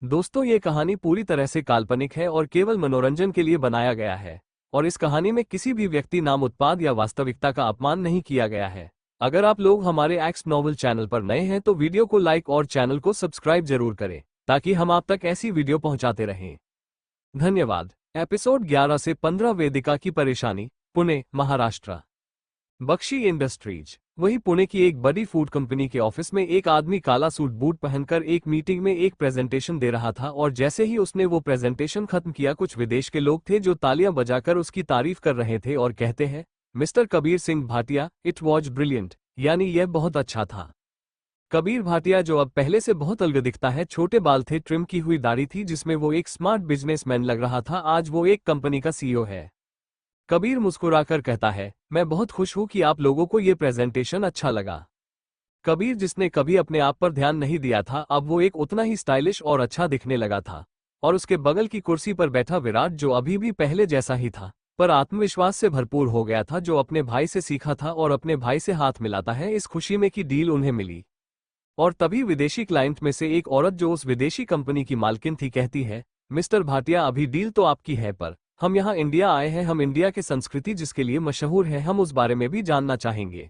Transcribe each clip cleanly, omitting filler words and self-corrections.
दोस्तों, ये कहानी पूरी तरह से काल्पनिक है और केवल मनोरंजन के लिए बनाया गया है। और इस कहानी में किसी भी व्यक्ति, नाम, उत्पाद या वास्तविकता का अपमान नहीं किया गया है। अगर आप लोग हमारे एक्स नॉवल चैनल पर नए हैं तो वीडियो को लाइक और चैनल को सब्सक्राइब जरूर करें, ताकि हम आप तक ऐसी वीडियो पहुंचाते रहें। धन्यवाद। एपिसोड 11 से 15, वेदिका की परेशानी, पुणे, महाराष्ट्र। बख्शी इंडस्ट्रीज। वही पुणे की एक बड़ी फूड कंपनी के ऑफिस में एक आदमी काला सूट बूट पहनकर एक मीटिंग में एक प्रेजेंटेशन दे रहा था, और जैसे ही उसने वो प्रेजेंटेशन खत्म किया, कुछ विदेश के लोग थे जो तालियां बजाकर उसकी तारीफ कर रहे थे और कहते हैं, mister Kabir Singh Bhatia, it was brilliant, यानी यह बहुत अच्छा था। कबीर भाटिया, जो अब पहले से बहुत अलग दिखता है, छोटे बाल थे, ट्रिम की हुई दाढ़ी थी, जिसमें वो एक स्मार्ट बिजनेसमैन लग रहा था। आज वो एक कंपनी का सीईओ है। कबीर मुस्कुराकर कहता है, मैं बहुत खुश हूं कि आप लोगों को ये प्रेजेंटेशन अच्छा लगा। कबीर, जिसने कभी अपने आप पर ध्यान नहीं दिया था, अब वो एक उतना ही स्टाइलिश और अच्छा दिखने लगा था। और उसके बगल की कुर्सी पर बैठा विराट, जो अभी भी पहले जैसा ही था, पर आत्मविश्वास से भरपूर हो गया था, जो अपने भाई से सीखा था और अपने भाई से हाथ मिलाता है इस खुशी में कि डील उन्हें मिली। और तभी विदेशी क्लाइंट में से एक औरत, जो उस विदेशी कंपनी की मालकिन थी, कहती है, मिस्टर भाटिया, अभी डील तो आपकी है, पर हम यहाँ इंडिया आए हैं, हम इंडिया की संस्कृति जिसके लिए मशहूर है, हम उस बारे में भी जानना चाहेंगे।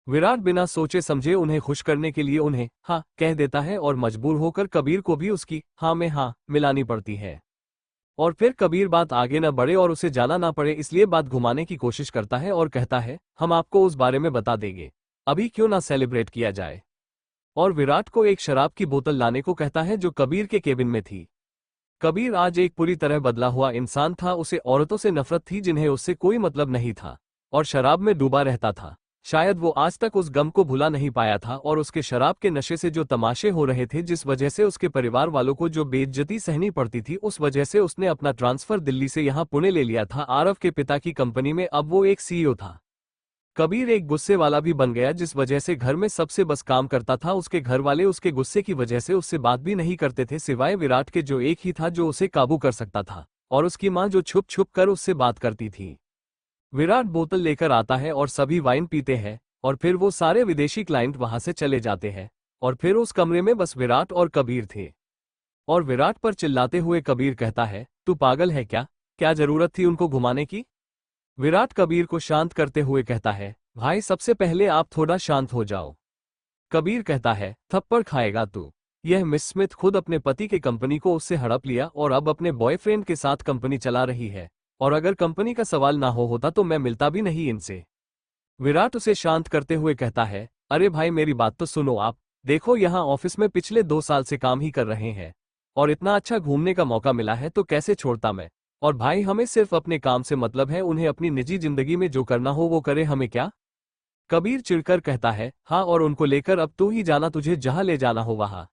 विराट बिना सोचे समझे उन्हें खुश करने के लिए उन्हें हाँ कह देता है, और मजबूर होकर कबीर को भी उसकी हाँ में हाँ मिलानी पड़ती है। और फिर कबीर बात आगे न बढ़े और उसे जाना ना पड़े, इसलिए बात घुमाने की कोशिश करता है और कहता है, हम आपको उस बारे में बता देंगे, अभी क्यों ना सेलिब्रेट किया जाए। और विराट को एक शराब की बोतल लाने को कहता है, जो कबीर के केबिन में थी। कबीर आज एक पूरी तरह बदला हुआ इंसान था। उसे औरतों से नफरत थी जिन्हें उससे कोई मतलब नहीं था, और शराब में डूबा रहता था। शायद वो आज तक उस गम को भुला नहीं पाया था, और उसके शराब के नशे से जो तमाशे हो रहे थे, जिस वजह से उसके परिवार वालों को जो बेइज्जती सहनी पड़ती थी, उस वजह से उसने अपना ट्रांसफर दिल्ली से यहाँ पुणे ले लिया था, आरव के पिता की कंपनी में। अब वो एक सीईओ था। कबीर एक गुस्से वाला भी बन गया, जिस वजह से घर में सबसे बस काम करता था। उसके घर वाले उसके गुस्से की वजह से उससे बात भी नहीं करते थे, सिवाय विराट के, जो एक ही था जो उसे काबू कर सकता था, और उसकी माँ, जो छुप छुप कर उससे बात करती थी। विराट बोतल लेकर आता है और सभी वाइन पीते हैं, और फिर वो सारे विदेशी क्लाइंट वहां से चले जाते हैं, और फिर उस कमरे में बस विराट और कबीर थे। और विराट पर चिल्लाते हुए कबीर कहता है, तू पागल है क्या? क्या जरूरत थी उनको घुमाने की? विराट कबीर को शांत करते हुए कहता है, भाई, सबसे पहले आप थोड़ा शांत हो जाओ। कबीर कहता है, थप्पड़ खाएगा तू। यह मिस स्मिथ खुद अपने पति की कंपनी को उससे हड़प लिया और अब अपने बॉयफ्रेंड के साथ कंपनी चला रही है, और अगर कंपनी का सवाल ना होता तो मैं मिलता भी नहीं इनसे। विराट उसे शांत करते हुए कहता है, अरे भाई, मेरी बात तो सुनो। आप देखो, यहाँ ऑफिस में पिछले 2 साल से काम ही कर रहे हैं, और इतना अच्छा घूमने का मौका मिला है तो कैसे छोड़ता मैं। और भाई, हमें सिर्फ अपने काम से मतलब है, उन्हें अपनी निजी जिंदगी में जो करना हो वो करे, हमें क्या। कबीर चिढ़कर कहता है, हाँ, और उनको लेकर अब तू ही जाना, तुझे जहां ले जाना हो वहां।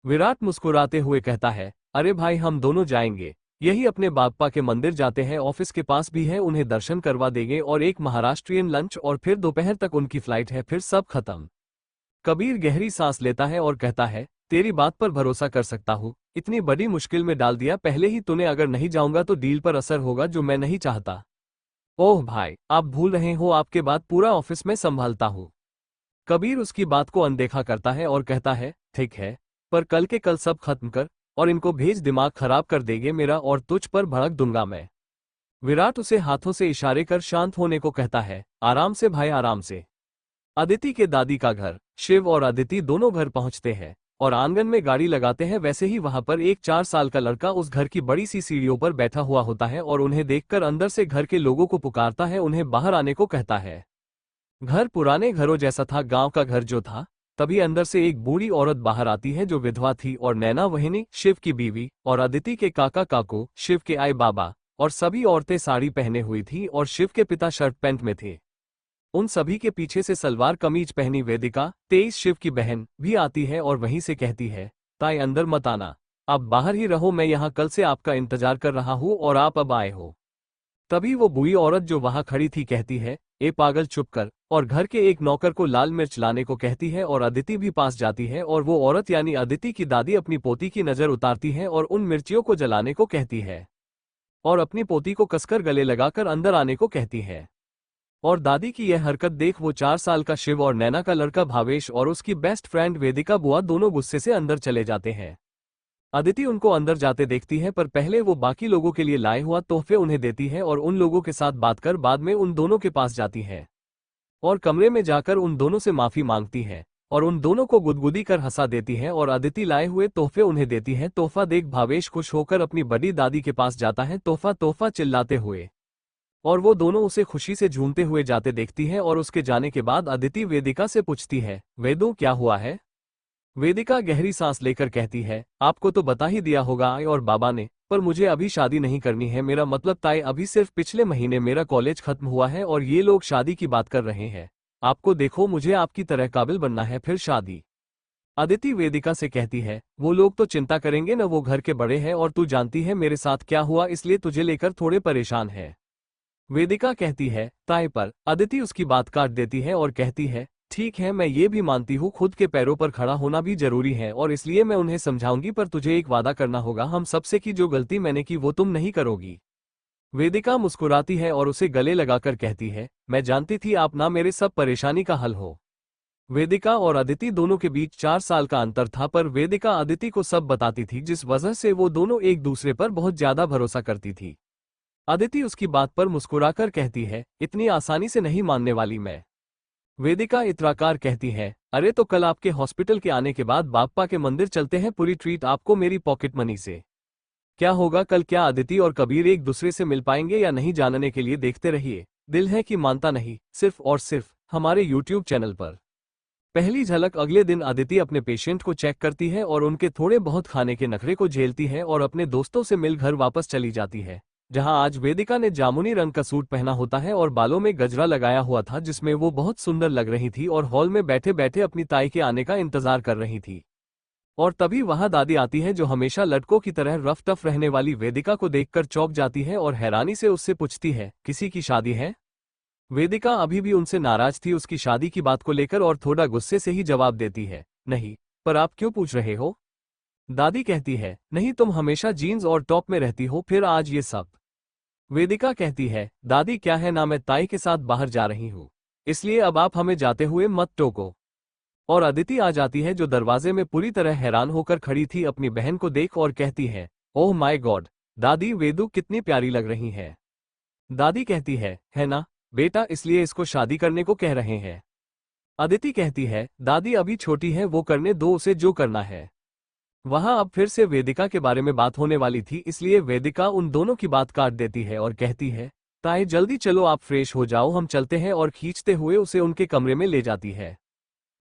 विराट मुस्कुराते हुए कहता है, अरे भाई, हम दोनों जाएंगे, यही अपने बाप्पा के मंदिर जाते हैं, ऑफिस के पास भी है, उन्हें दर्शन करवा देंगे, और एक महाराष्ट्रियन लंच, और फिर दोपहर तक उनकी फ्लाइट है, फिर सब खत्म। कबीर गहरी सांस लेता है और कहता है, तेरी बात पर भरोसा कर सकता हूँ, इतनी बड़ी मुश्किल में डाल दिया पहले ही तूने। अगर नहीं जाऊंगा तो डील पर असर होगा, जो मैं नहीं चाहता। ओह भाई, आप भूल रहे हो, आपके बाद पूरा ऑफिस में संभालता हूँ। कबीर उसकी बात को अनदेखा करता है और कहता है, ठीक है, पर कल के कल सब खत्म कर, और इनको भेज, दिमाग खराब कर देंगे मेरा, और तुझ पर भड़क दूंगा मैं। विराट उसे हाथों से इशारे कर शांत होने को कहता है, आराम से भाई, आराम से। अदिति के दादी का घर। शिव और अदिति दोनों घर पहुंचते हैं और आंगन में गाड़ी लगाते हैं। वैसे ही वहां पर एक 4 साल का लड़का उस घर की बड़ी सी सीढ़ियों पर बैठा हुआ होता है, और उन्हें देखकर अंदर से घर के लोगों को पुकारता है, उन्हें बाहर आने को कहता है। घर पुराने घरों जैसा था, गांव का घर जो था। तभी अंदर से एक बूढ़ी औरत बाहर आती है, जो विधवा थी, और नैना वहिनी, शिव की बीवी, और अदिति के काका काकू, शिव के आई बाबा, और सभी औरतें साड़ी पहने हुई थी, और शिव के पिता शर्ट पैंट में थे। उन सभी के पीछे से सलवार कमीज पहनी वेदिका, 23, शिव की बहन, भी आती है, और वहीं से कहती है, ताई, अंदर मत आना, आप बाहर ही रहो, मैं यहाँ कल से आपका इंतजार कर रहा हूँ और आप अब आए हो। तभी वो बूढ़ी औरत जो वहां खड़ी थी कहती है, ए पागल, चुप कर, और घर के एक नौकर को लाल मिर्च लाने को कहती है, और अदिति भी पास जाती है, और वो औरत यानी अदिति की दादी अपनी पोती की नजर उतारती है और उन मिर्चियों को जलाने को कहती है, और अपनी पोती को कसकर गले लगाकर अंदर आने को कहती है। और दादी की यह हरकत देख वो 4 साल का शिव और नैना का लड़का भावेश और उसकी बेस्ट फ्रेंड वेदिका बुआ दोनों गुस्से से अंदर चले जाते हैं। अदिति उनको अंदर जाते देखती है, पर पहले वो बाकी लोगों के लिए लाए हुआ तोहफे उन्हें देती है और उन लोगों के साथ बात कर बाद में उन दोनों के पास जाती है और कमरे में जाकर उन दोनों से माफी मांगती है और उन दोनों को गुदगुदी कर हंसा देती है और अदिति लाए हुए तोहफे उन्हें देती है। तोहफा देख भावेश खुश होकर अपनी बड़ी दादी के पास जाता है, तोहफा तोहफा चिल्लाते हुए, और वो दोनों उसे खुशी से झूमते हुए जाते देखती है। और उसके जाने के बाद अदिति वेदिका से पूछती है, वेदू क्या हुआ है? वेदिका गहरी सांस लेकर कहती है, आपको तो बता ही दिया होगा आई और बाबा ने, पर मुझे अभी शादी नहीं करनी है। मेरा मतलब ताई, अभी सिर्फ पिछले महीने मेरा कॉलेज खत्म हुआ है और ये लोग शादी की बात कर रहे हैं। आपको देखो, मुझे आपकी तरह काबिल बनना है, फिर शादी। अदिति वेदिका से कहती है, वो लोग तो चिंता करेंगे न, वो घर के बड़े हैं और तू जानती है मेरे साथ क्या हुआ, इसलिए तुझे लेकर थोड़े परेशान है। वेदिका कहती है, ताई, पर अदिति उसकी बात काट देती है और कहती है, ठीक है, मैं ये भी मानती हूँ खुद के पैरों पर खड़ा होना भी जरूरी है और इसलिए मैं उन्हें समझाऊंगी, पर तुझे एक वादा करना होगा हम सबसे कि जो गलती मैंने की वो तुम नहीं करोगी। वेदिका मुस्कुराती है और उसे गले लगाकर कहती है, मैं जानती थी आप ना मेरे सब परेशानी का हल हो। वेदिका और अदिति दोनों के बीच 4 साल का अंतर था, पर वेदिका अदिति को सब बताती थी, जिस वजह से वो दोनों एक दूसरे पर बहुत ज्यादा भरोसा करती थी। अदिति उसकी बात पर मुस्कुराकर कहती है, इतनी आसानी से नहीं मानने वाली मैं। वेदिका इतराकार कहती है, अरे तो कल आपके हॉस्पिटल के आने के बाद बाप्पा के मंदिर चलते हैं, पूरी ट्रीट आपको मेरी पॉकेट मनी से। क्या होगा कल? क्या अदिति और कबीर एक दूसरे से मिल पाएंगे या नहीं, जानने के लिए देखते रहिए दिल है कि मानता नहीं, सिर्फ और सिर्फ हमारे YouTube चैनल पर। पहली झलक। अगले दिन अदिति अपने पेशेंट को चेक करती है और उनके थोड़े बहुत खाने के नखरे को झेलती है और अपने दोस्तों से मिल घर वापस चली जाती है, जहां आज वेदिका ने जामुनी रंग का सूट पहना होता है और बालों में गजरा लगाया हुआ था, जिसमें वो बहुत सुंदर लग रही थी और हॉल में बैठे बैठे अपनी ताई के आने का इंतजार कर रही थी। और तभी वहां दादी आती है, जो हमेशा लड़कों की तरह रफ टफ रहने वाली वेदिका को देखकर चौंक जाती है और हैरानी से उससे पूछती है, किसी की शादी है? वेदिका अभी भी उनसे नाराज थी उसकी शादी की बात को लेकर और थोड़ा गुस्से से ही जवाब देती है, नहीं। पर आप क्यों पूछ रहे हो? दादी कहती है, नहीं, तुम हमेशा जीन्स और टॉप में रहती हो, फिर आज ये सब। वेदिका कहती है, दादी क्या है ना, मैं ताई के साथ बाहर जा रही हूँ, इसलिए अब आप हमें जाते हुए मत टोको। और अदिति आ जाती है, जो दरवाजे में पूरी तरह हैरान होकर खड़ी थी अपनी बहन को देख और कहती है, ओह माय गॉड दादी, वेदू कितनी प्यारी लग रही है। दादी कहती है ना बेटा, इसलिए इसको शादी करने को कह रहे हैं। अदिति कहती है, दादी अभी छोटी है, वो करने दो उसे जो करना है। वहां अब फिर से वेदिका के बारे में बात होने वाली थी, इसलिए वेदिका उन दोनों की बात काट देती है और कहती है, ताई जल्दी चलो, आप फ्रेश हो जाओ, हम चलते हैं, और खींचते हुए उसे उनके कमरे में ले जाती है।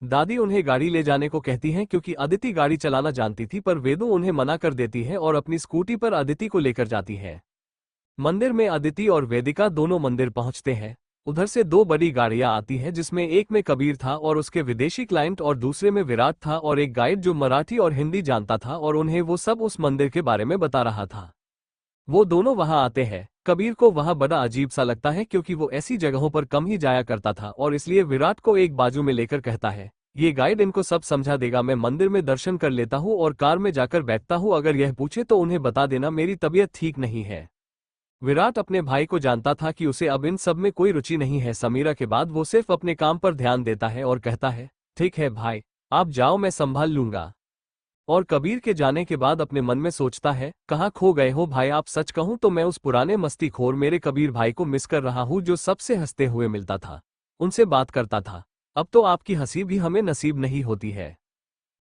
दादी उन्हें गाड़ी ले जाने को कहती हैं, क्योंकि अदिति गाड़ी चलाना जानती थी, पर वेदू उन्हें मना कर देती है और अपनी स्कूटी पर अदिति को लेकर जाती है। मंदिर में अदिति और वेदिका दोनों मंदिर पहुंचते हैं। उधर से 2 बड़ी गाड़ियां आती है, जिसमें एक में कबीर था और उसके विदेशी क्लाइंट और दूसरे में विराट था और एक गाइड जो मराठी और हिंदी जानता था और उन्हें वो सब उस मंदिर के बारे में बता रहा था। वो दोनों वहां आते हैं। कबीर को वहां बड़ा अजीब सा लगता है, क्योंकि वो ऐसी जगहों पर कम ही जाया करता था, और इसलिए विराट को एक बाजू में लेकर कहता है, ये गाइड इनको सब समझा देगा, मैं मंदिर में दर्शन कर लेता हूँ और कार में जाकर बैठता हूँ, अगर यह पूछे तो उन्हें बता देना मेरी तबीयत ठीक नहीं है। विराट अपने भाई को जानता था कि उसे अब इन सब में कोई रुचि नहीं है। समीरा के बाद वो सिर्फ अपने काम पर ध्यान देता है और कहता है, ठीक है भाई, आप जाओ, मैं संभाल लूंगा। और कबीर के जाने के बाद अपने मन में सोचता है, कहाँ खो गए हो भाई आप? सच कहूं तो मैं उस पुराने मस्तीखोर मेरे कबीर भाई को मिस कर रहा हूं, जो सबसे हंसते हुए मिलता था, उनसे बात करता था। अब तो आपकी हंसी भी हमें नसीब नहीं होती है।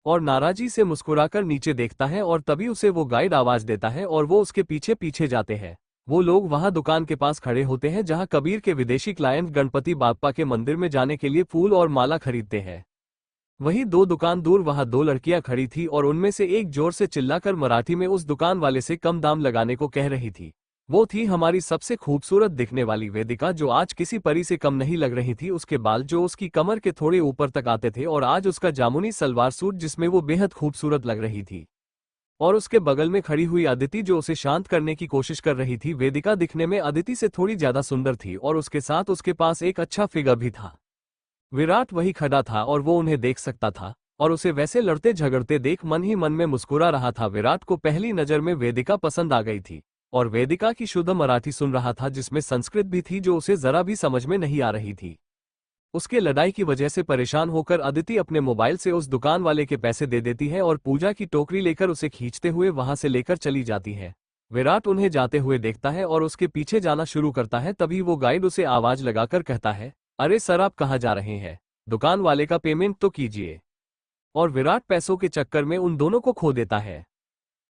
और नाराजी से मुस्कुराकर नीचे देखता है और तभी उसे वो गाइड आवाज देता है और वो उसके पीछे पीछे जाते हैं। वो लोग वहां दुकान के पास खड़े होते हैं, जहां कबीर के विदेशी क्लाइंट गणपति बाप्पा के मंदिर में जाने के लिए फूल और माला खरीदते हैं। वहीं 2 दुकान दूर वहां 2 लड़कियां खड़ी थी और उनमें से एक जोर से चिल्लाकर मराठी में उस दुकान वाले से कम दाम लगाने को कह रही थी। वो थी हमारी सबसे खूबसूरत दिखने वाली वेदिका, जो आज किसी परी से कम नहीं लग रही थी। उसके बाल जो उसकी कमर के थोड़े ऊपर तक आते थे, और आज उसका जामुनी सलवार सूट जिसमें वो बेहद खूबसूरत लग रही थी। और उसके बगल में खड़ी हुई अदिति, जो उसे शांत करने की कोशिश कर रही थी। वेदिका दिखने में अदिति से थोड़ी ज्यादा सुंदर थी और उसके साथ उसके पास एक अच्छा फिगर भी था। विराट वही खड़ा था और वो उन्हें देख सकता था, और उसे वैसे लड़ते झगड़ते देख मन ही मन में मुस्कुरा रहा था। विराट को पहली नजर में वेदिका पसंद आ गई थी, और वेदिका की शुद्ध मराठी सुन रहा था, जिसमें संस्कृत भी थी जो उसे जरा भी समझ में नहीं आ रही थी। उसके लड़ाई की वजह से परेशान होकर अदिति अपने मोबाइल से उस दुकान वाले के पैसे दे देती है और पूजा की टोकरी लेकर उसे खींचते हुए वहां से लेकर चली जाती है। विराट उन्हें जाते हुए देखता है और उसके पीछे जाना शुरू करता है। तभी वो गाइड उसे आवाज लगाकर कहता है, अरे सर आप कहाँ जा रहे हैं, दुकान वाले का पेमेंट तो कीजिए। और विराट पैसों के चक्कर में उन दोनों को खो देता है।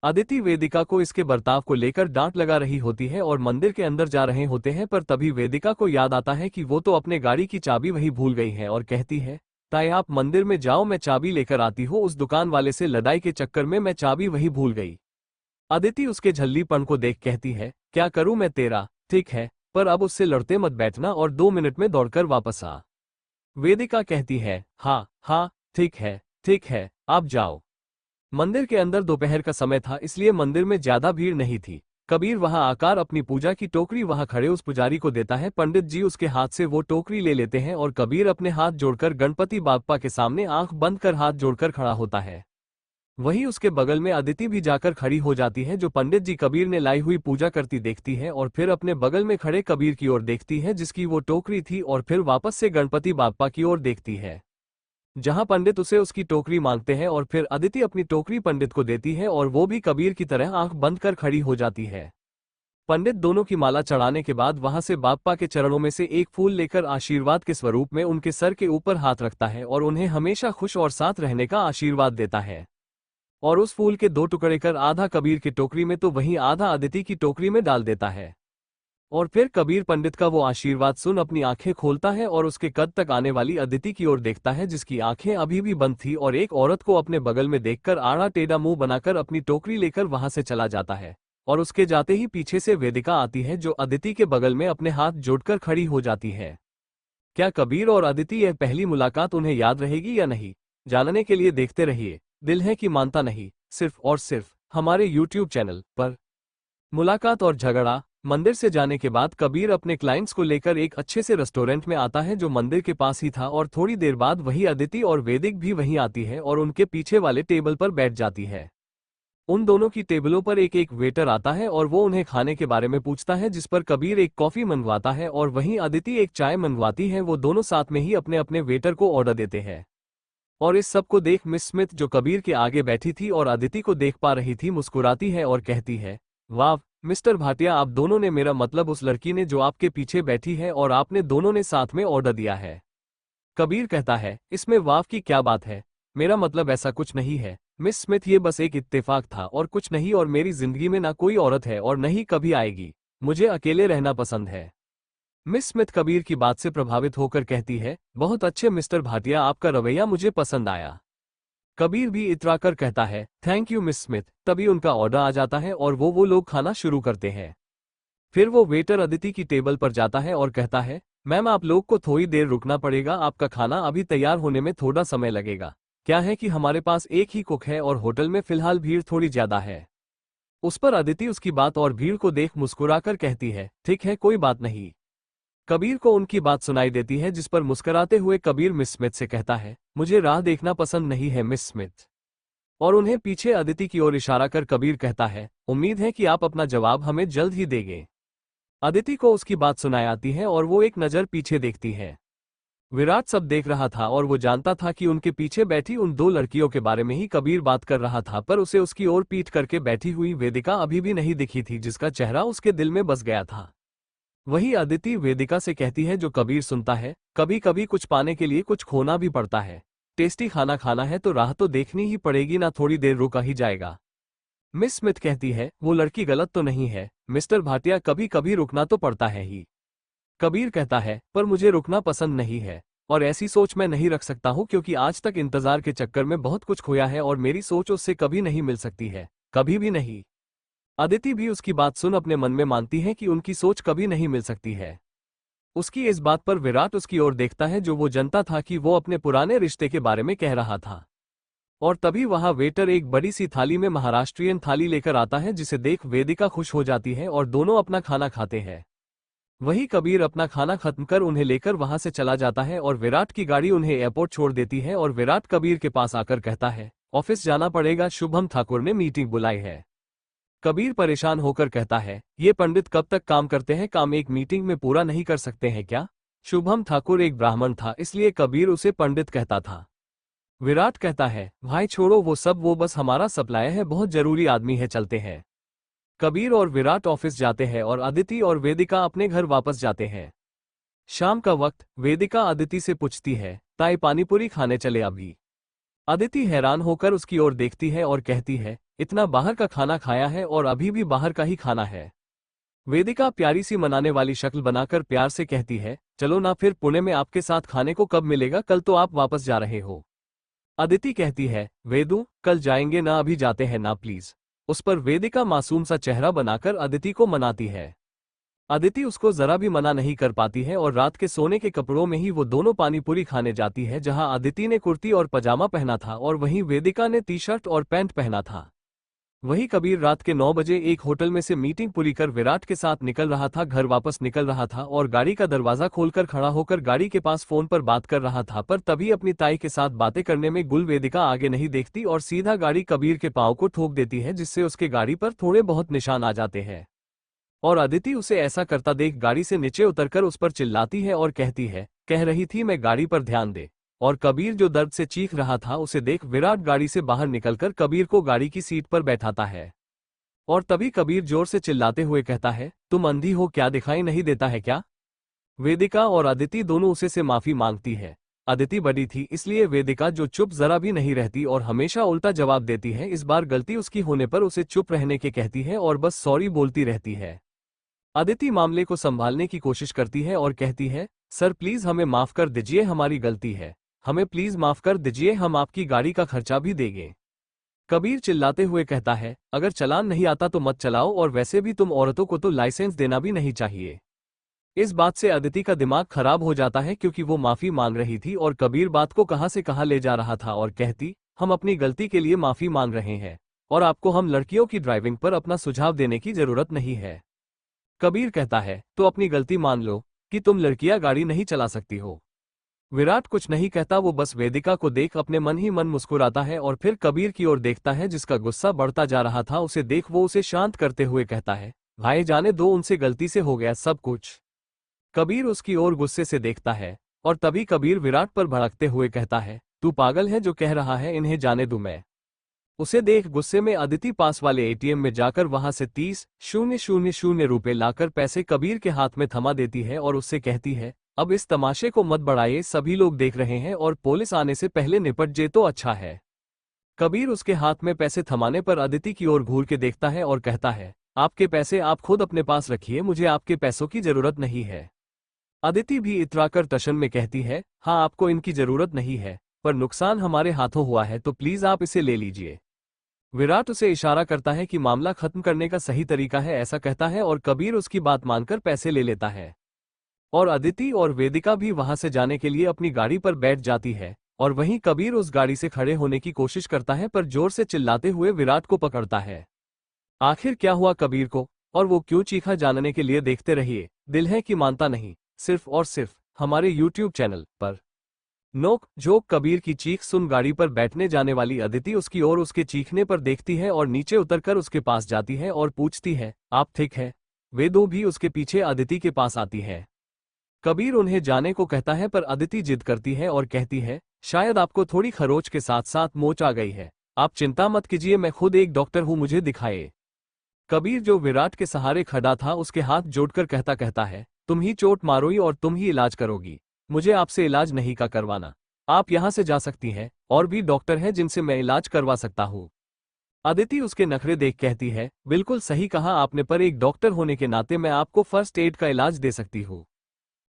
अदिति वेदिका को इसके बर्ताव को लेकर डांट लगा रही होती है और मंदिर के अंदर जा रहे होते हैं, पर तभी वेदिका को याद आता है कि वो तो अपने गाड़ी की चाबी वही भूल गई है और कहती है, ताई आप मंदिर में जाओ, मैं चाबी लेकर आती हूँ। उस दुकान वाले से लड़ाई के चक्कर में मैं चाबी वही भूल गई। अदिति उसके झल्लीपन को देख कहती है, क्या करूं मैं तेरा, ठीक है पर अब उससे लड़ते मत बैठना और 2 मिनट में दौड़कर वापस आ। वेदिका कहती है, हाँ हाँ ठीक है आप जाओ। मंदिर के अंदर दोपहर का समय था, इसलिए मंदिर में ज्यादा भीड़ नहीं थी। कबीर वहां आकर अपनी पूजा की टोकरी वहां खड़े उस पुजारी को देता है। पंडित जी उसके हाथ से वो टोकरी ले लेते हैं और कबीर अपने हाथ जोड़कर गणपति बाप्पा के सामने आंख बंद कर हाथ जोड़कर खड़ा होता है। वहीं उसके बगल में अदिति भी जाकर खड़ी हो जाती है, जो पंडित जी कबीर ने लाई हुई पूजा करती देखती है और फिर अपने बगल में खड़े कबीर की ओर देखती है जिसकी वो टोकरी थी, और फिर वापस से गणपति बाप्पा की ओर देखती है जहां पंडित उसे उसकी टोकरी मांगते हैं, और फिर अदिति अपनी टोकरी पंडित को देती है और वो भी कबीर की तरह आंख बंद कर खड़ी हो जाती है। पंडित दोनों की माला चढ़ाने के बाद वहां से बाप्पा के चरणों में से एक फूल लेकर आशीर्वाद के स्वरूप में उनके सर के ऊपर हाथ रखता है और उन्हें हमेशा खुश और साथ रहने का आशीर्वाद देता है। और उस फूल के 2 टुकड़े कर आधा कबीर की टोकरी में तो वहीं आधा अदिति की टोकरी में डाल देता है। और फिर कबीर पंडित का वो आशीर्वाद सुन अपनी आंखें खोलता है और उसके कद तक आने वाली अदिति की ओर देखता है जिसकी आंखें अभी भी बंद थी, और एक औरत को अपने बगल में देखकर आड़ा टेढ़ा मुंह बनाकर अपनी टोकरी लेकर वहां से चला जाता है। और उसके जाते ही पीछे से वेदिका आती है जो अदिति के बगल में अपने हाथ जोड़कर खड़ी हो जाती है। क्या कबीर और अदिति यह पहली मुलाकात उन्हें याद रहेगी या नहीं, जानने के लिए देखते रहिए दिल है कि मानता नहीं, सिर्फ और सिर्फ हमारे YouTube चैनल पर। मुलाकात और झगड़ा। मंदिर से जाने के बाद कबीर अपने क्लाइंट्स को लेकर एक अच्छे से रेस्टोरेंट में आता है जो मंदिर के पास ही था, और थोड़ी देर बाद वही अदिति और वेदिक भी वहीं आती है और उनके पीछे वाले टेबल पर बैठ जाती है। उन दोनों की टेबलों पर एक एक वेटर आता है और वो उन्हें खाने के बारे में पूछता है, जिस पर कबीर एक कॉफी मंगवाता है और वहीं अदिति एक चाय मंगवाती है। वो दोनों साथ में ही अपने अपने वेटर को ऑर्डर देते हैं। और इस सब को देख मिस स्मिथ जो कबीर के आगे बैठी थी और अदिति को देख पा रही थी मुस्कुराती है और कहती है, वाह मिस्टर भाटिया, आप दोनों ने, मेरा मतलब उस लड़की ने जो आपके पीछे बैठी है, और आपने दोनों ने साथ में ऑर्डर दिया है। कबीर कहता है, इसमें वाव की क्या बात है, मेरा मतलब ऐसा कुछ नहीं है मिस स्मिथ, ये बस एक इत्तेफाक था और कुछ नहीं, और मेरी जिंदगी में ना कोई औरत है और न ही कभी आएगी, मुझे अकेले रहना पसंद है। मिस स्मिथ कबीर की बात से प्रभावित होकर कहती है, बहुत अच्छे मिस्टर भाटिया, आपका रवैया मुझे पसंद आया। कबीर भी इतराकर कहता है, थैंक यू मिस स्मिथ। तभी उनका ऑर्डर आ जाता है और वो लोग खाना शुरू करते हैं। फिर वो वेटर अदिति की टेबल पर जाता है और कहता है, मैम आप लोग को थोड़ी देर रुकना पड़ेगा, आपका खाना अभी तैयार होने में थोड़ा समय लगेगा। क्या है कि हमारे पास एक ही कुक है और होटल में फिलहाल भीड़ थोड़ी ज्यादा है। उस पर अदिति उसकी बात और भीड़ को देख मुस्कुराकर कहती है, ठीक है कोई बात नहीं। कबीर को उनकी बात सुनाई देती है, जिस पर मुस्कुराते हुए कबीर मिस स्मिथ से कहता है, मुझे राह देखना पसंद नहीं है मिस स्मिथ। और उन्हें पीछे अदिति की ओर इशारा कर कबीर कहता है, उम्मीद है कि आप अपना जवाब हमें जल्द ही देंगे। अदिति को उसकी बात सुनाई आती है और वो एक नज़र पीछे देखती है। विराट सब देख रहा था और वो जानता था कि उनके पीछे बैठी उन 2 लड़कियों के बारे में ही कबीर बात कर रहा था, पर उसे उसकी ओर पीठ करके बैठी हुई वेदिका अभी भी नहीं दिखी थी, जिसका चेहरा उसके दिल में बस गया था। वही अदिति वेदिका से कहती है, जो कबीर सुनता है, कभी कभी कुछ पाने के लिए कुछ खोना भी पड़ता है। टेस्टी खाना खाना है तो राह तो देखनी ही पड़ेगी ना, थोड़ी देर रुका ही जाएगा। मिस स्मिथ कहती है, वो लड़की गलत तो नहीं है मिस्टर भाटिया, कभी कभी रुकना तो पड़ता है ही। कबीर कहता है, पर मुझे रुकना पसंद नहीं है, और ऐसी सोच मैं नहीं रख सकता हूँ, क्योंकि आज तक इंतजार के चक्कर में बहुत कुछ खोया है और मेरी सोच उससे कभी नहीं मिल सकती है, कभी भी नहीं। अदिति भी उसकी बात सुन अपने मन में मानती है कि उनकी सोच कभी नहीं मिल सकती है। उसकी इस बात पर विराट उसकी ओर देखता है, जो वो जानता था कि वो अपने पुराने रिश्ते के बारे में कह रहा था। और तभी वहां वेटर एक बड़ी सी थाली में महाराष्ट्रियन थाली लेकर आता है, जिसे देख वेदिका खुश हो जाती है और दोनों अपना खाना खाते हैं। वही कबीर अपना खाना खत्म कर उन्हें लेकर वहां से चला जाता है और विराट की गाड़ी उन्हें एयरपोर्ट छोड़ देती है। और विराट कबीर के पास आकर कहता है, ऑफिस जाना पड़ेगा, शुभम ठाकुर ने मीटिंग बुलाई है। कबीर परेशान होकर कहता है, ये पंडित कब तक काम करते हैं, काम एक मीटिंग में पूरा नहीं कर सकते हैं क्या? शुभम ठाकुर एक ब्राह्मण था, इसलिए कबीर उसे पंडित कहता था। विराट कहता है, भाई छोड़ो वो सब, वो बस हमारा सप्लायर है, बहुत जरूरी आदमी है, चलते हैं। कबीर और विराट ऑफिस जाते हैं और अदिति और वेदिका अपने घर वापस जाते हैं। शाम का वक्त, वेदिका अदिति से पूछती है, ताई पानीपुरी खाने चले अभी? अदिति हैरान होकर उसकी ओर देखती है और कहती है, इतना बाहर का खाना खाया है और अभी भी बाहर का ही खाना है। वेदिका प्यारी सी मनाने वाली शक्ल बनाकर प्यार से कहती है, चलो ना फिर, पुणे में आपके साथ खाने को कब मिलेगा, कल तो आप वापस जा रहे हो। अदिति कहती है, वेदू कल जाएंगे ना, अभी जाते हैं ना प्लीज। उस पर वेदिका मासूम सा चेहरा बनाकर अदिति को मनाती है। अदिति उसको जरा भी मना नहीं कर पाती है और रात के सोने के कपड़ों में ही वो दोनों पानीपुरी खाने जाती है, जहां अदिति ने कुर्ती और पजामा पहना था और वहीं वेदिका ने टी शर्ट और पैंट पहना था। वहीं कबीर रात के 9 बजे एक होटल में से मीटिंग पूरी कर विराट के साथ निकल रहा था, घर वापस निकल रहा था और गाड़ी का दरवाजा खोलकर खड़ा होकर गाड़ी के पास फोन पर बात कर रहा था, पर तभी अपनी ताई के साथ बातें करने में गुल वेदिका आगे नहीं देखती और सीधा गाड़ी कबीर के पांव को ठोक देती है, जिससे उसके गाड़ी पर थोड़े बहुत निशान आ जाते हैं। और अदिति उसे ऐसा करता देख गाड़ी से नीचे उतरकर उस पर चिल्लाती है और कहती है, कह रही थी मैं गाड़ी पर ध्यान दे। और कबीर जो दर्द से चीख रहा था उसे देख विराट गाड़ी से बाहर निकलकर कबीर को गाड़ी की सीट पर बैठाता है। और तभी कबीर जोर से चिल्लाते हुए कहता है, तुम अंधी हो क्या, दिखाई नहीं देता है क्या? वेदिका और अदिति दोनों उसे से माफी मांगती है। अदिति बड़ी थी, इसलिए वेदिका जो चुप जरा भी नहीं रहती और हमेशा उल्टा जवाब देती है, इस बार गलती उसकी होने पर उसे चुप रहने के कहती है और बस सॉरी बोलती रहती है। अदिति मामले को संभालने की कोशिश करती है और कहती है, सर प्लीज हमें माफ कर दीजिए, हमारी गलती है, हमें प्लीज माफ कर दीजिए, हम आपकी गाड़ी का खर्चा भी देंगे। कबीर चिल्लाते हुए कहता है, अगर चलान नहीं आता तो मत चलाओ, और वैसे भी तुम औरतों को तो लाइसेंस देना भी नहीं चाहिए। इस बात से अदिति का दिमाग खराब हो जाता है, क्योंकि वो माफी मांग रही थी और कबीर बात को कहां से कहां ले जा रहा था और कहती, हम अपनी गलती के लिए माफी मांग रहे हैं और आपको हम लड़कियों की ड्राइविंग पर अपना सुझाव देने की जरूरत नहीं है। कबीर कहता है, तो अपनी गलती मान लो कि तुम लड़कियां गाड़ी नहीं चला सकती हो। विराट कुछ नहीं कहता, वो बस वेदिका को देख अपने मन ही मन मुस्कुराता है और फिर कबीर की ओर देखता है जिसका गुस्सा बढ़ता जा रहा था। उसे देख वो उसे शांत करते हुए कहता है, भाई जाने दो, उनसे गलती से हो गया सब कुछ। कबीर उसकी ओर गुस्से से देखता है और तभी कबीर विराट पर भड़कते हुए कहता है, तू पागल है जो कह रहा है, इन्हें जाने दूं मैं। उसे देख गुस्से में अदिति पास वाले एटीएम में जाकर वहां से 30,000 रुपए लाकर पैसे कबीर के हाथ में थमा देती है और उससे कहती है, अब इस तमाशे को मत बढ़ाइए, सभी लोग देख रहे हैं और पुलिस आने से पहले निपट जे तो अच्छा है। कबीर उसके हाथ में पैसे थमाने पर अदिति की ओर घूर के देखता है और कहता है, आपके पैसे आप खुद अपने पास रखिए, मुझे आपके पैसों की जरूरत नहीं है। अदिति भी इतराकर टशन में कहती है, हाँ आपको इनकी जरूरत नहीं है, पर नुकसान हमारे हाथों हुआ है तो प्लीज आप इसे ले लीजिए। विराट उसे इशारा करता है कि मामला खत्म करने का सही तरीका है, ऐसा कहता है और कबीर उसकी बात मानकर पैसे ले लेता है। और अदिति और वेदिका भी वहां से जाने के लिए अपनी गाड़ी पर बैठ जाती है और वहीं कबीर उस गाड़ी से खड़े होने की कोशिश करता है, पर जोर से चिल्लाते हुए विराट को पकड़ता है। आखिर क्या हुआ कबीर को और वो क्यों चीखा, जानने के लिए देखते रहिए दिल है कि मानता नहीं, सिर्फ और सिर्फ हमारे YouTube चैनल पर। नोक झोंक कबीर की चीख सुन गाड़ी पर बैठने जाने वाली अदिति उसकी ओर उसके चीखने पर देखती है और नीचे उतरकर उसके पास जाती है और पूछती है, आप ठीक है? वे दो भी उसके पीछे अदिति के पास आती है। कबीर उन्हें जाने को कहता है पर अदिति जिद करती है और कहती है, शायद आपको थोड़ी खरोच के साथ साथ मोच आ गई है, आप चिंता मत कीजिए, मैं खुद एक डॉक्टर हूं, मुझे दिखाए। कबीर जो विराट के सहारे खड़ा था उसके हाथ जोड़कर कहता कहता है, तुम ही चोट मारोगी और तुम ही इलाज करोगी, मुझे आपसे इलाज नहीं का करवाना, आप यहां से जा सकती हैं, और भी डॉक्टर हैं जिनसे मैं इलाज करवा सकता हूं। अदिति उसके नखरे देख कहती है, बिल्कुल सही कहा आपने, पर एक डॉक्टर होने के नाते मैं आपको फर्स्ट एड का इलाज दे सकती हूं।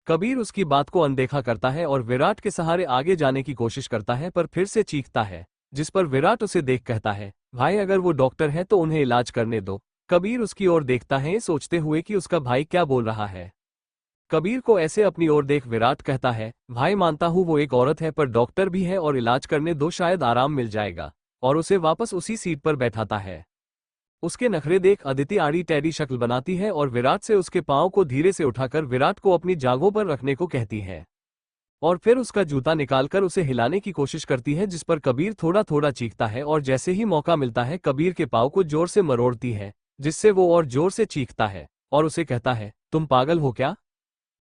कबीर उसकी बात को अनदेखा करता है और विराट के सहारे आगे जाने की कोशिश करता है, पर फिर से चीखता है, जिस पर विराट उसे देख कहता है, भाई अगर वो डॉक्टर है तो उन्हें इलाज करने दो। कबीर उसकी ओर देखता है सोचते हुए कि उसका भाई क्या बोल रहा है। कबीर को ऐसे अपनी ओर देख विराट कहता है, भाई मानता हूं वो एक औरत है, पर डॉक्टर भी है और इलाज करने दो, शायद आराम मिल जाएगा। और उसे वापस उसी सीट पर बैठाता है। उसके नखरे देख अदिति आड़ी टेढ़ी शक्ल बनाती है और विराट से उसके पांव को धीरे से उठाकर विराट को अपनी जांघों पर रखने को कहती है और फिर उसका जूता निकालकर उसे हिलाने की कोशिश करती है, जिस पर कबीर थोड़ा थोड़ा चीखता है और जैसे ही मौका मिलता है कबीर के पांव को जोर से मरोड़ती है, जिससे वो और जोर से चीखता है और उसे कहता है, तुम पागल हो क्या?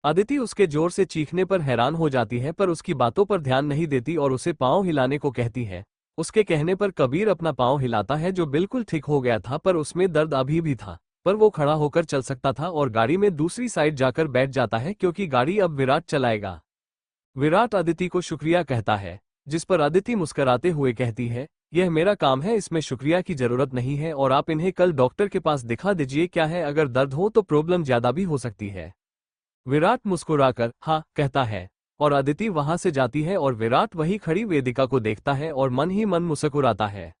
अदिति उसके जोर से चीखने पर हैरान हो जाती है, पर उसकी बातों पर ध्यान नहीं देती और उसे पाँव हिलाने को कहती है। उसके कहने पर कबीर अपना पाँव हिलाता है, जो बिल्कुल ठीक हो गया था, पर उसमें दर्द अभी भी था। पर वो खड़ा होकर चल सकता था और गाड़ी में दूसरी साइड जाकर बैठ जाता है, क्योंकि गाड़ी अब विराट चलाएगा। विराट अदिति को शुक्रिया कहता है, जिस पर अदिति मुस्कुराते हुए कहती है, यह मेरा काम है, इसमें शुक्रिया की जरूरत नहीं है, और आप इन्हें कल डॉक्टर के पास दिखा दीजिए। क्या है, अगर दर्द हो तो प्रॉब्लम ज्यादा भी हो सकती है। विराट मुस्कुराकर हाँ कहता है और अदिति वहां से जाती है और विराट वही खड़ी वेदिका को देखता है और मन ही मन मुस्कुराता है।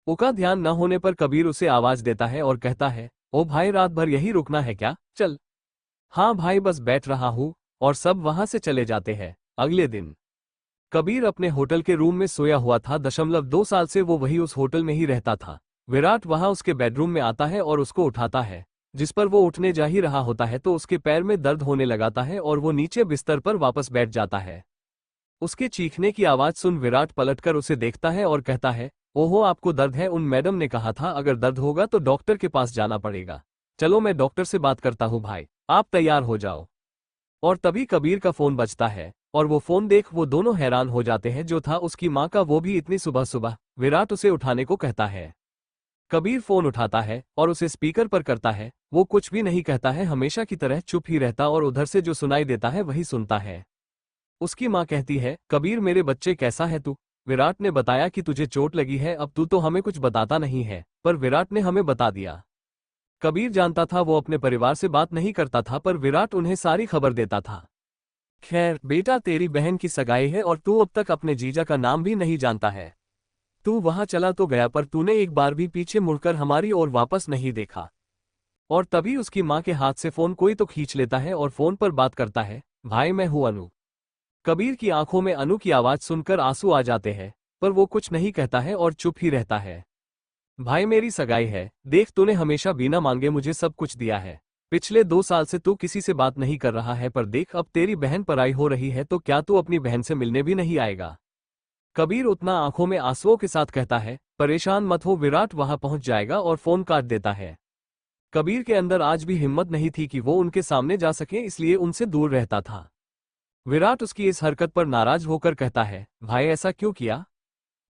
उसका ध्यान न होने पर कबीर उसे आवाज देता है और कहता है, ओ भाई, रात भर यही रुकना है क्या? चल। हाँ भाई, बस बैठ रहा हूँ। और सब वहां से चले जाते हैं। अगले दिन कबीर अपने होटल के रूम में सोया हुआ था। 2 साल से वो वही उस होटल में ही रहता था। विराट वहां उसके बेडरूम में आता है और उसको उठाता है। जिस पर वो उठने जा ही रहा होता है तो उसके पैर में दर्द होने लगाता है और वो नीचे बिस्तर पर वापस बैठ जाता है। उसके चीखने की आवाज सुन विराट पलटकर उसे देखता है और कहता है, ओहो, आपको दर्द है? उन मैडम ने कहा था अगर दर्द होगा तो डॉक्टर के पास जाना पड़ेगा। चलो मैं डॉक्टर से बात करता हूँ भाई, आप तैयार हो जाओ। और तभी कबीर का फोन बजता है और वो फोन देख वो दोनों हैरान हो जाते हैं। जो था उसकी माँ का, वो भी इतनी सुबह सुबह। विराट उसे उठाने को कहता है। कबीर फोन उठाता है और उसे स्पीकर पर करता है। वो कुछ भी नहीं कहता है, हमेशा की तरह चुप ही रहता और उधर से जो सुनाई देता है वही सुनता है। उसकी माँ कहती है, कबीर मेरे बच्चे, कैसा है तू? विराट ने बताया कि तुझे चोट लगी है, अब तू तो हमें कुछ बताता नहीं है, पर विराट ने हमें बता दिया। कबीर जानता था वो अपने परिवार से बात नहीं करता था, पर विराट उन्हें सारी खबर देता था। खैर बेटा, तेरी बहन की सगाई है और तू अब तक अपने जीजा का नाम भी नहीं जानता है। तू वहां चला तो गया, पर तूने एक बार भी पीछे मुड़कर हमारी ओर वापस नहीं देखा। और तभी उसकी माँ के हाथ से फोन कोई तो खींच लेता है और फोन पर बात करता है, भाई मैं हूं अनु। कबीर की आंखों में अनु की आवाज सुनकर आंसू आ जाते हैं, पर वो कुछ नहीं कहता है और चुप ही रहता है। भाई मेरी सगाई है, देख तूने हमेशा बिना मांगे मुझे सब कुछ दिया है। पिछले 2 साल से तू किसी से बात नहीं कर रहा है, पर देख अब तेरी बहन पराई हो रही है तो क्या तू अपनी बहन से मिलने भी नहीं आएगा? कबीर उतना आंखों में आंसुओं के साथ कहता है, परेशान मत हो, विराट वहां पहुंच जाएगा, और फोन काट देता है। कबीर के अंदर आज भी हिम्मत नहीं थी कि वो उनके सामने जा सके, इसलिए उनसे दूर रहता था। विराट उसकी इस हरकत पर नाराज होकर कहता है, भाई ऐसा क्यों किया?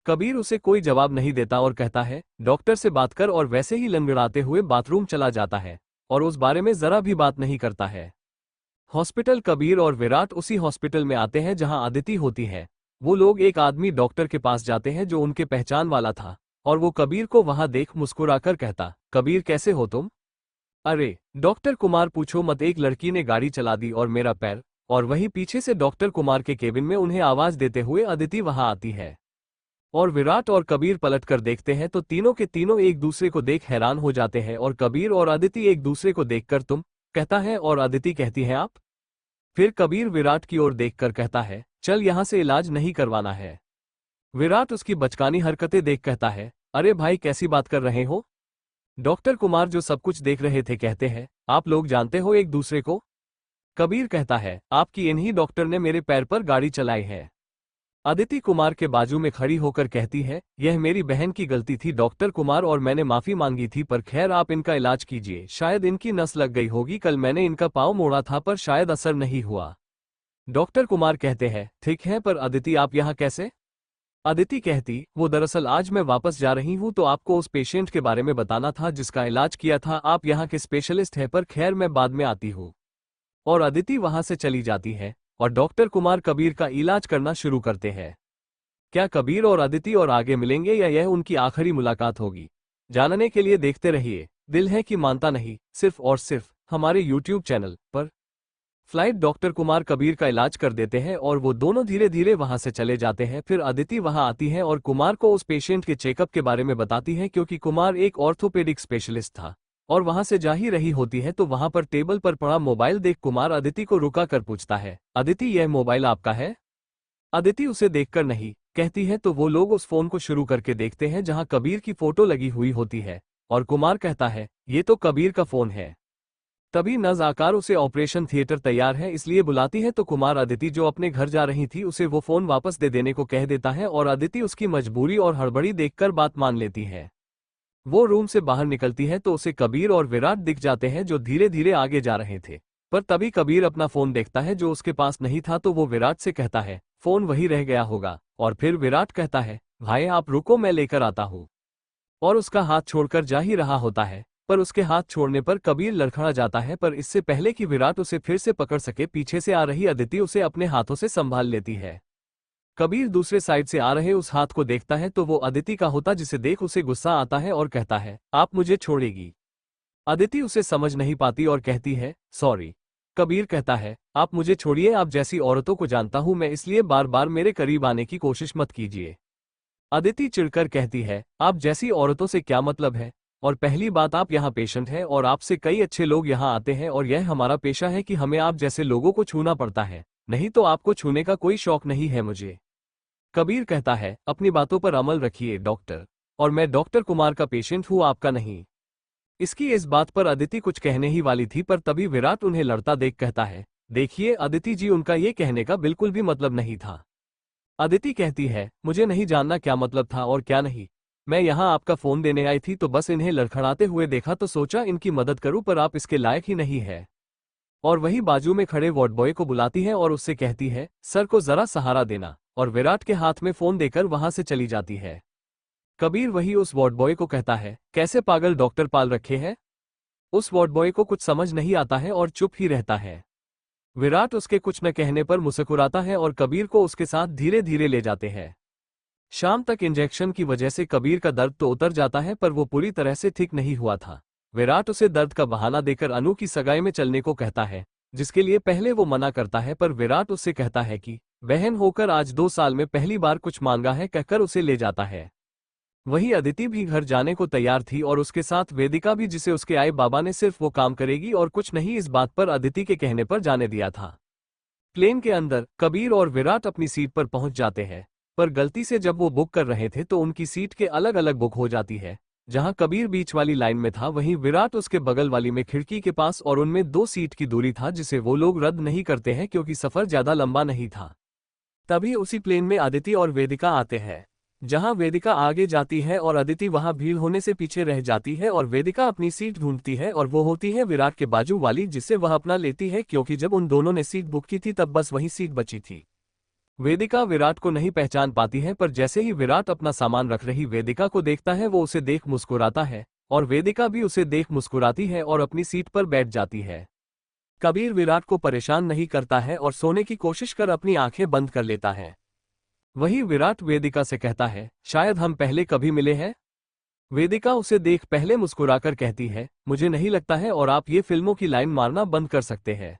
कबीर उसे कोई जवाब नहीं देता और कहता है, डॉक्टर से बात कर, और वैसे ही लंगड़ाते हुए बाथरूम चला जाता है और उस बारे में जरा भी बात नहीं करता है। हॉस्पिटल कबीर और विराट उसी हॉस्पिटल में आते हैं जहां अदिति होती है। वो लोग एक आदमी डॉक्टर के पास जाते हैं जो उनके पहचान वाला था, और वो कबीर को वहां देख मुस्कुराकर कहता, कबीर कैसे हो तुम? अरे डॉक्टर कुमार पूछो मत, एक लड़की ने गाड़ी चला दी और मेरा पैर। और वहीं पीछे से डॉक्टर कुमार के केबिन में उन्हें आवाज देते हुए अदिति वहां आती है। और विराट और कबीर पलटकर देखते हैं तो तीनों के तीनों एक दूसरे को देख हैरान हो जाते हैं, और कबीर और अदिति एक दूसरे को देखकर तुम कहता है और अदिति कहती है आप। फिर कबीर विराट की ओर देखकर कहता है, चल यहां से इलाज नहीं करवाना है। विराट उसकी बचकानी हरकतें देख कहता है, अरे भाई कैसी बात कर रहे हो? डॉक्टर कुमार जो सब कुछ देख रहे थे कहते हैं, आप लोग जानते हो एक दूसरे को? कबीर कहता है, आपकी इन्हीं डॉक्टर ने मेरे पैर पर गाड़ी चलाई है। अदिति कुमार के बाजू में खड़ी होकर कहती है, यह मेरी बहन की गलती थी डॉक्टर कुमार, और मैंने माफी मांगी थी, पर खैर आप इनका इलाज कीजिए, शायद इनकी नस लग गई होगी, कल मैंने इनका पाँव मोड़ा था पर शायद असर नहीं हुआ। डॉक्टर कुमार कहते हैं, ठीक है, पर अदिति आप यहाँ कैसे? अदिति कहती, वो दरअसल आज मैं वापस जा रही हूँ तो आपको उस पेशेंट के बारे में बताना था जिसका इलाज किया था, आप यहाँ के स्पेशलिस्ट हैं, पर खैर मैं बाद में आती हूँ। और अदिति वहां से चली जाती है और डॉक्टर कुमार कबीर का इलाज करना शुरू करते हैं। क्या कबीर और अदिति और आगे मिलेंगे या यह उनकी आखिरी मुलाकात होगी? जानने के लिए देखते रहिए दिल है कि मानता नहीं, सिर्फ और सिर्फ हमारे YouTube चैनल पर। फ्लाइट डॉक्टर कुमार कबीर का इलाज कर देते हैं और वो दोनों धीरे धीरे वहां से चले जाते हैं। फिर अदिति वहां आती है और कुमार को उस पेशेंट के चेकअप के बारे में बताती है, क्योंकि कुमार एक ऑर्थोपेडिक स्पेशलिस्ट था। और वहां से जा ही रही होती है तो वहां पर टेबल पर पड़ा मोबाइल देख कुमार अदिति को रुका कर पूछता है, अदिति यह मोबाइल आपका है? अदिति उसे देखकर नहीं कहती है तो वो लोग उस फोन को शुरू करके देखते हैं जहां कबीर की फोटो लगी हुई होती है, और कुमार कहता है, ये तो कबीर का फोन है। तभी नज़ाकार उसे ऑपरेशन थिएटर तैयार है इसलिए बुलाती है, तो कुमार अदिति जो अपने घर जा रही थी उसे वो फोन वापस दे देने को कह देता है, और अदिति उसकी मजबूरी और हड़बड़ी देखकर बात मान लेती है। वो रूम से बाहर निकलती है तो उसे कबीर और विराट दिख जाते हैं जो धीरे धीरे आगे जा रहे थे। पर तभी कबीर अपना फोन देखता है जो उसके पास नहीं था, तो वो विराट से कहता है फोन वहीं रह गया होगा। और फिर विराट कहता है भाई आप रुको, मैं लेकर आता हूँ। और उसका हाथ छोड़कर जा ही रहा होता है, पर उसके हाथ छोड़ने पर कबीर लड़खड़ा जाता है। पर इससे पहले कि विराट उसे फिर से पकड़ सके, पीछे से आ रही अदिति उसे अपने हाथों से संभाल लेती है। कबीर दूसरे साइड से आ रहे उस हाथ को देखता है तो वो अदिति का होता, जिसे देख उसे गुस्सा आता है और कहता है आप मुझे छोड़ेगी। अदिति उसे समझ नहीं पाती और कहती है सॉरी। कबीर कहता है आप मुझे छोड़िए, आप जैसी औरतों को जानता हूं मैं, इसलिए बार बार मेरे करीब आने की कोशिश मत कीजिए। अदिति चिढ़कर कहती है आप जैसी औरतों से क्या मतलब है, और पहली बात आप यहाँ पेशेंट हैं और आपसे कई अच्छे लोग यहाँ आते हैं, और यह हमारा पेशा है कि हमें आप जैसे लोगों को छूना पड़ता है, नहीं तो आपको छूने का कोई शौक नहीं है मुझे। कबीर कहता है अपनी बातों पर अमल रखिए डॉक्टर, और मैं डॉक्टर कुमार का पेशेंट हूँ, आपका नहीं। इसकी इस बात पर अदिति कुछ कहने ही वाली थी, पर तभी विराट उन्हें लड़ता देख कहता है देखिए अदिति जी, उनका ये कहने का बिल्कुल भी मतलब नहीं था। अदिति कहती है मुझे नहीं जानना क्या मतलब था और क्या नहीं, मैं यहाँ आपका फोन देने आई थी तो बस इन्हें लड़खड़ाते हुए देखा तो सोचा इनकी मदद करूं, पर आप इसके लायक ही नहीं है। और वही बाजू में खड़े वार्ड बॉय को बुलाती है और उससे कहती है सर को जरा सहारा देना, और विराट के हाथ में फोन देकर वहां से चली जाती है। कबीर वही उस वार्ड बॉय को कहता है कैसे पागल डॉक्टर पाल रखे हैं। उस वार्ड बॉय को कुछ समझ नहीं आता है और चुप ही रहता है। विराट उसके कुछ न कहने पर मुस्कुराता है और कबीर को उसके साथ धीरे धीरे ले जाते हैं। शाम तक इंजेक्शन की वजह से कबीर का दर्द तो उतर जाता है, पर वो पूरी तरह से ठीक नहीं हुआ था। विराट उसे दर्द का बहाना देकर अनु की सगाई में चलने को कहता है, जिसके लिए पहले वो मना करता है, पर विराट उससे कहता है कि बहन होकर आज 2 साल में पहली बार कुछ मांगा है, कहकर उसे ले जाता है। वही अदिति भी घर जाने को तैयार थी और उसके साथ वेदिका भी, जिसे उसके आए बाबा ने सिर्फ वो काम करेगी और कुछ नहीं, इस बात पर अदिति के कहने पर जाने दिया था। प्लेन के अंदर कबीर और विराट अपनी सीट पर पहुंच जाते हैं, पर गलती से जब वो बुक कर रहे थे तो उनकी सीट के अलग अलग बुक हो जाती है। जहां कबीर बीच वाली लाइन में था वहीं विराट उसके बगल वाली में खिड़की के पास, और उनमें 2 सीट की दूरी था जिसे वो लोग रद्द नहीं करते हैं क्योंकि सफर ज्यादा लंबा नहीं था। तभी उसी प्लेन में अदिति और वेदिका आते हैं, जहां वेदिका आगे जाती है और अदिति वहां भीड़ होने से पीछे रह जाती है, और वेदिका अपनी सीट ढूंढती है और वो होती है विराट के बाजू वाली, जिसे वह अपना लेती है क्योंकि जब उन दोनों ने सीट बुक की थी तब बस वही सीट बची थी। वेदिका विराट को नहीं पहचान पाती है, पर जैसे ही विराट अपना सामान रख रही वेदिका को देखता है वो उसे देख मुस्कुराता है, और वेदिका भी उसे देख मुस्कुराती है और अपनी सीट पर बैठ जाती है। कबीर विराट को परेशान नहीं करता है और सोने की कोशिश कर अपनी आंखें बंद कर लेता है। वही विराट वेदिका से कहता है शायद हम पहले कभी मिले हैं। वेदिका उसे देख पहले मुस्कुराकर कहती है मुझे नहीं लगता है, और आप ये फिल्मों की लाइन मारना बंद कर सकते हैं।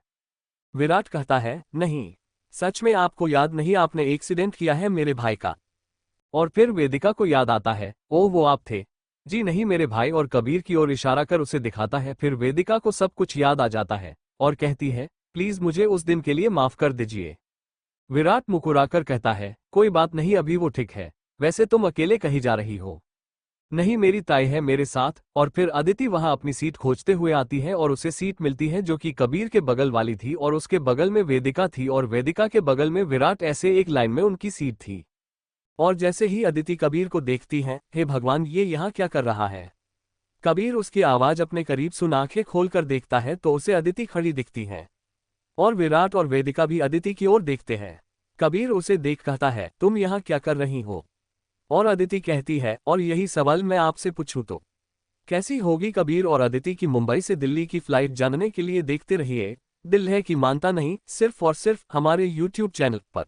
विराट कहता है नहीं, सच में आपको याद नहीं, आपने एक्सीडेंट किया है मेरे भाई का। और फिर वेदिका को याद आता है ओह वो आप थे, जी नहीं मेरे भाई, और कबीर की ओर इशारा कर उसे दिखाता है। फिर वेदिका को सब कुछ याद आ जाता है और कहती है प्लीज मुझे उस दिन के लिए माफ कर दीजिए। विराट मुकुराकर कहता है कोई बात नहीं, अभी वो ठीक है, वैसे तुम अकेले कहीं जा रही हो। नहीं मेरी ताई है मेरे साथ। और फिर अदिति वहां अपनी सीट खोजते हुए आती है और उसे सीट मिलती है जो कि कबीर के बगल वाली थी, और उसके बगल में वेदिका थी और वेदिका के बगल में विराट, ऐसे एक लाइन में उनकी सीट थी। और जैसे ही अदिति कबीर को देखती है, हे भगवान ये यहाँ क्या कर रहा है। कबीर उसकी आवाज अपने करीब सुन आंखें खोलकर देखता है तो उसे अदिति खड़ी दिखती है, और विराट और वेदिका भी अदिति की ओर देखते हैं। कबीर उसे देख कहता है तुम यहाँ क्या कर रही हो। और अदिति कहती है और यही सवाल मैं आपसे पूछूं तो कैसी होगी। कबीर और अदिति की मुंबई से दिल्ली की फ्लाइट जानने के लिए देखते रहिए दिल है कि मानता नहीं, सिर्फ और सिर्फ हमारे YouTube चैनल पर।